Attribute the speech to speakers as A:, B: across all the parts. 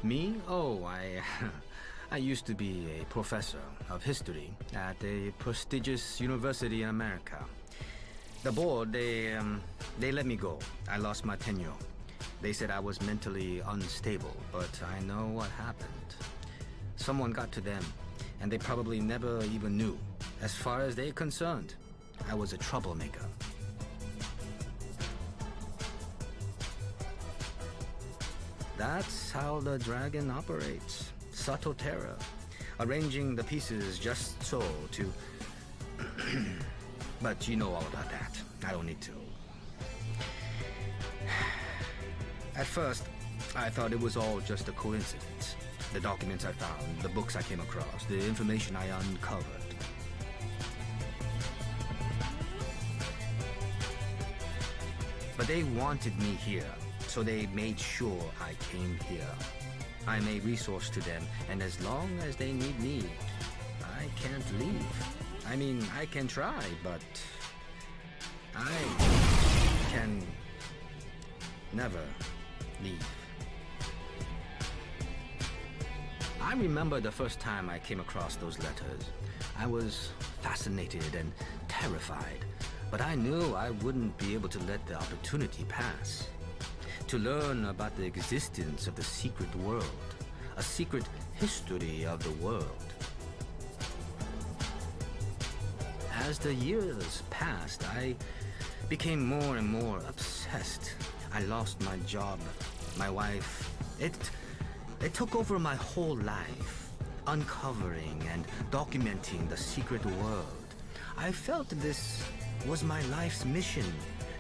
A: Me? Oh, I used to be a professor of history at a prestigious university in America. The board, they let me go. I lost my tenure. They said I was mentally unstable, but I know what happened. Someone got to them, and they probably never even knew. As far as they're concerned, I was a troublemaker. That's how the dragon operates. Subtle terror. Arranging the pieces just so to... But you know all about that. I don't need to. At first, I thought it was all just a coincidence. The documents I found, the books I came across, the information I uncovered. But they wanted me here, so they made sure I came here. I'm a resource to them, and as long as they need me, I can't leave. I mean, I can try, but I can never leave. I remember the first time I came across those letters. I was fascinated and terrified, but I knew I wouldn't be able to let the opportunity pass. To learn about the existence of the secret world, a secret history of the world. As the years passed, I became more and more obsessed. I lost my job, my wife. It took over my whole life, uncovering and documenting the secret world. I felt this was my life's mission.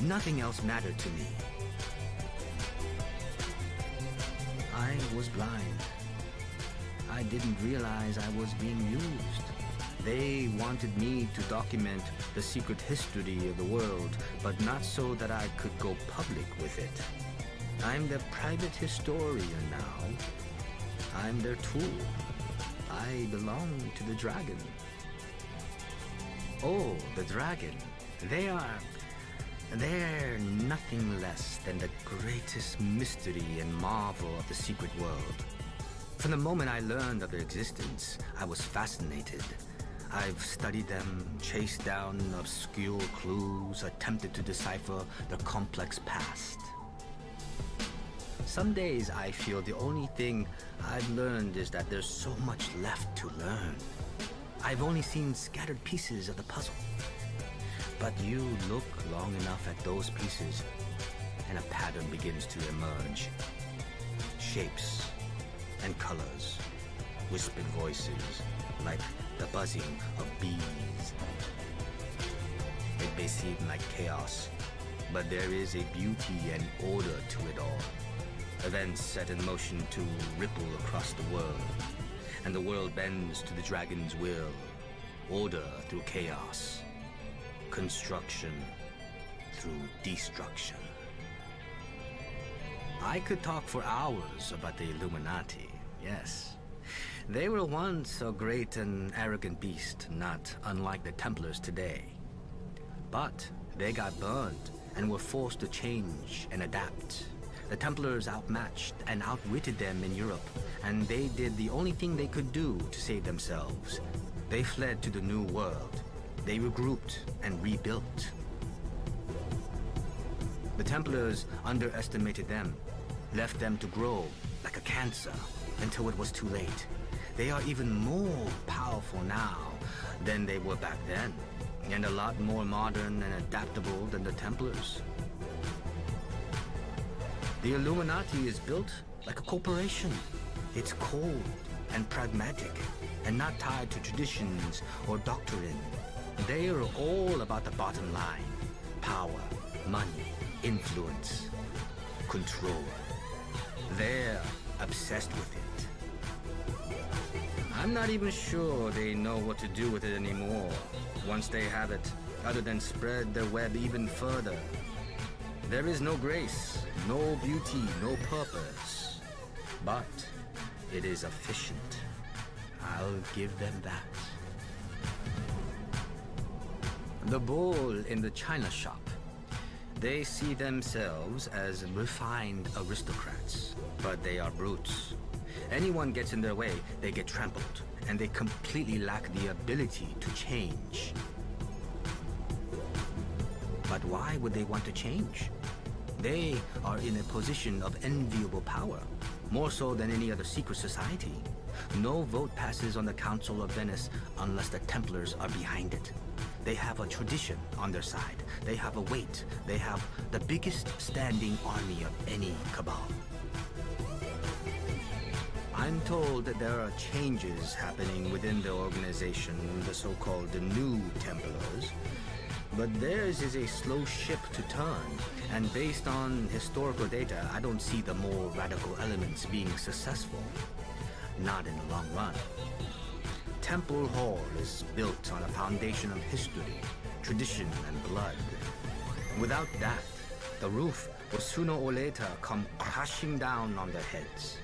A: Nothing else mattered to me. I was blind. I didn't realize I was being used. They wanted me to document the secret history of the world, but not so that I could go public with it. I'm the private historian now. I'm their tool. I belong to the dragon. Oh, the dragon. They're nothing less than the greatest mystery and marvel of the secret world. From the moment I learned of their existence, I was fascinated. I've studied them, chased down obscure clues, attempted to decipher their complex past. Some days I feel the only thing I've learned is that there's so much left to learn. I've only seen scattered pieces of the puzzle. But you look long enough at those pieces, and a pattern begins to emerge. Shapes and colors, whispered voices, like the buzzing of bees. It may seem like chaos, but there is a beauty and order to it all. Events set in motion to ripple across the world, and the world bends to the dragon's will. Order through chaos. Construction through destruction. I could talk for hours about the Illuminati, yes. They were once a great and arrogant beast, not unlike the Templars today. But they got burned and were forced to change and adapt. The Templars outmatched and outwitted them in Europe, and they did the only thing they could do to save themselves. They fled to the New World. They regrouped and rebuilt. The Templars underestimated them, left them to grow like a cancer until it was too late. They are even more powerful now than they were back then, and a lot more modern and adaptable than the Templars. The Illuminati is built like a corporation. It's cold and pragmatic and not tied to traditions or doctrine. They are all about the bottom line: power, money, influence, control. They're obsessed with it. I'm not even sure they know what to do with it anymore once they have it, other than spread their web even further. There is no grace, no beauty, no purpose, but it is efficient. I'll give them that. The bull in the china shop. They see themselves as refined aristocrats, but they are brutes. Anyone gets in their way, they get trampled, and they completely lack the ability to change. But why would they want to change? They are in a position of enviable power, more so than any other secret society. No vote passes on the Council of Venice unless the Templars are behind it. They have a tradition on their side. They have a weight. They have the biggest standing army of any cabal. I'm told that there are changes happening within the organization, the so-called New Templars. But theirs is a slow ship to turn, and based on historical data, I don't see the more radical elements being successful. Not in the long run. Temple Hall is built on a foundation of history, tradition, and blood. Without that, the roof will sooner or later come crashing down on their heads.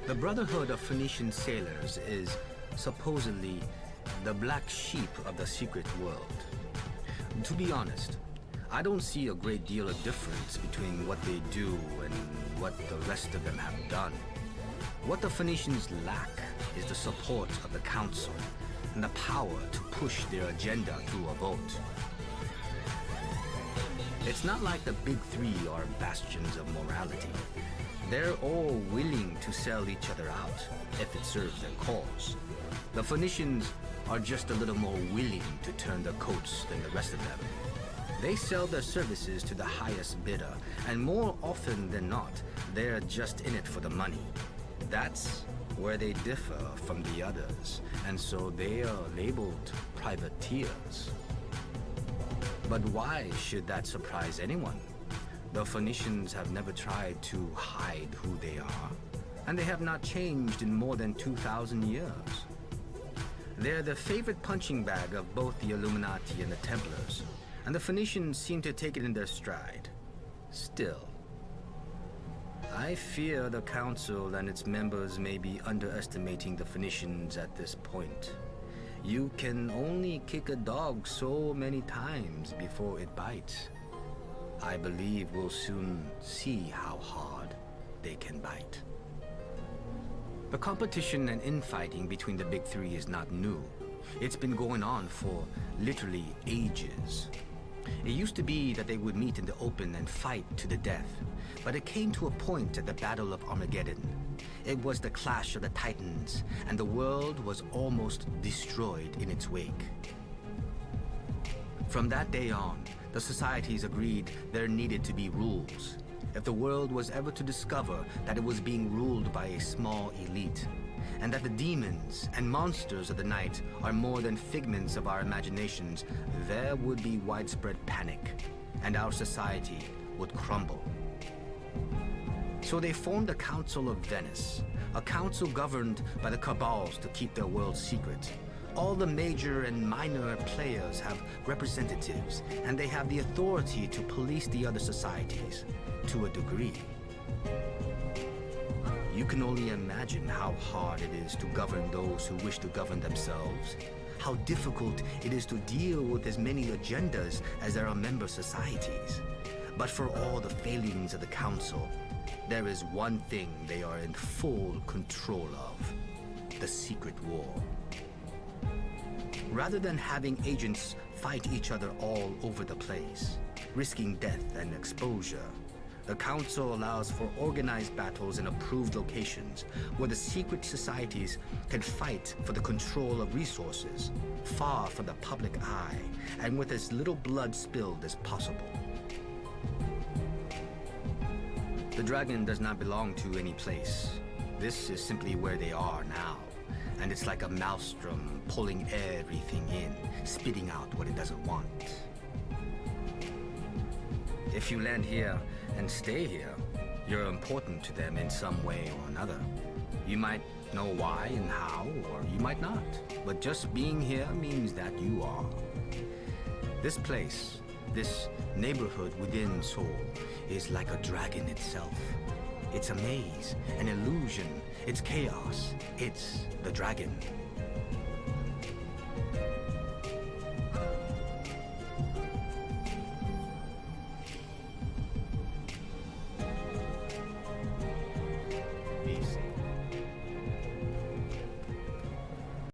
A: The Brotherhood of Phoenician Sailors is supposedly the black sheep of the secret world. To be honest, I don't see a great deal of difference between what they do and what the rest of them have done. What the Phoenicians lack is the support of the council and the power to push their agenda through a vote. It's not like the big three are bastions of morality. They're all willing to sell each other out if it serves their cause. The Phoenicians are just a little more willing to turn their coats than the rest of them. They sell their services to the highest bidder, and more often than not, they're just in it for the money. That's where they differ from the others, and so they are labeled privateers. But why should that surprise anyone? The Phoenicians have never tried to hide who they are, and they have not changed in more than 2,000 years. They're the favorite punching bag of both the Illuminati and the Templars, and the Phoenicians seem to take it in their stride. Still, I fear the Council and its members may be underestimating the Phoenicians at this point. You can only kick a dog so many times before it bites. I believe we'll soon see how hard they can bite. The competition and infighting between the big three is not new. It's been going on for literally ages. It used to be that they would meet in the open and fight to the death, but it came to a point at the Battle of Armageddon. It was the clash of the Titans, and the world was almost destroyed in its wake. From that day on, the societies agreed there needed to be rules. If the world was ever to discover that it was being ruled by a small elite, and that the demons and monsters of the night are more than figments of our imaginations, there would be widespread panic, and our society would crumble. So they formed the Council of Venice, a council governed by the cabals to keep their world secret. All the major and minor players have representatives, and they have the authority to police the other societies, to a degree. You can only imagine how hard it is to govern those who wish to govern themselves, how difficult it is to deal with as many agendas as there are member societies. But for all the failings of the Council, there is one thing they are in full control of: the secret war. Rather than having agents fight each other all over the place, risking death and exposure, the Council allows for organized battles in approved locations where the secret societies can fight for the control of resources, far from the public eye and with as little blood spilled as possible. The dragon does not belong to any place. This is simply where they are now. And it's like a maelstrom pulling everything in, spitting out what it doesn't want. If you land here and stay here, you're important to them in some way or another. You might know why and how, or you might not. But just being here means that you are. This place, this neighborhood within Seoul, is like a dragon itself. It's a maze, an illusion. It's chaos. It's the dragon.